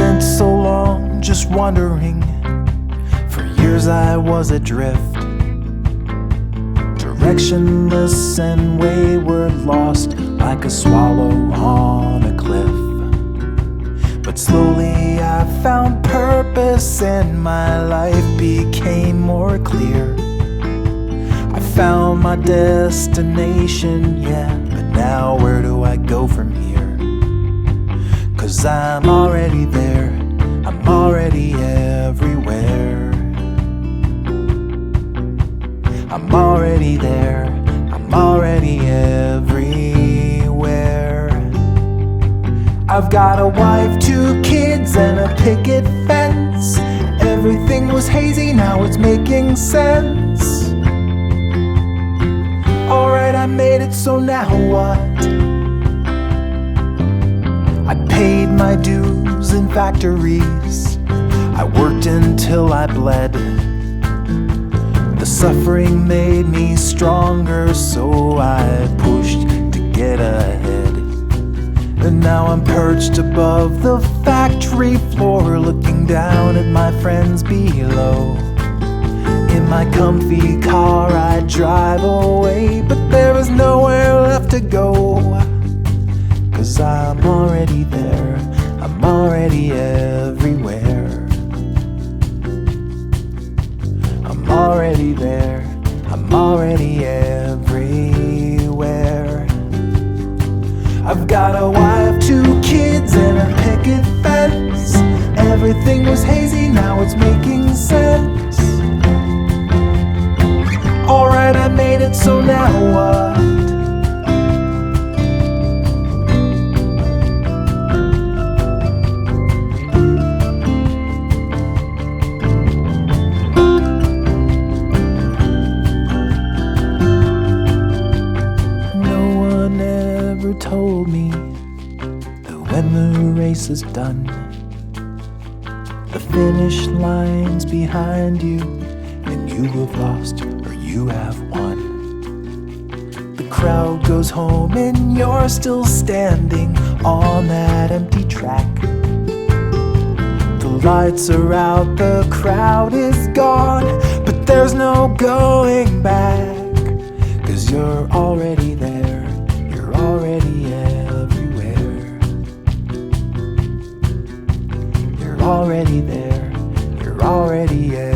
spent so long just wondering. For years I was adrift, directionless and wayward, lost like a swallow on a cliff. But slowly I found purpose and my life became more clear. I found my destination, yeah, but now where do I go from here? 'Cause I'm already there, I'm already everywhere. I'm already there, I'm already everywhere. I've got a wife, 2 kids, and a picket fence. Everything was hazy, now it's making sense. Alright, I made it, so now what? I paid my dues in factories, I worked until I bled. The suffering made me stronger, so I pushed to get ahead. And now I'm perched above the factory floor, looking down at my friends below. In my comfy car I drive away, but there is nowhere left to go. 'Cause I'm already there, I'm already everywhere. I'm already there, I'm already everywhere. I've got a wife, 2 kids, and a picket fence. Everything was hazy, now it's making sense. Alright, I made it, so now what? Told me that when the race is done, the finish line's behind you, and you have lost or you have won. The crowd goes home and you're still standing on that empty track. The lights are out, the crowd is gone, but there's no going back. 'Cause you're already there, already everywhere. You're already there, you're already everywhere.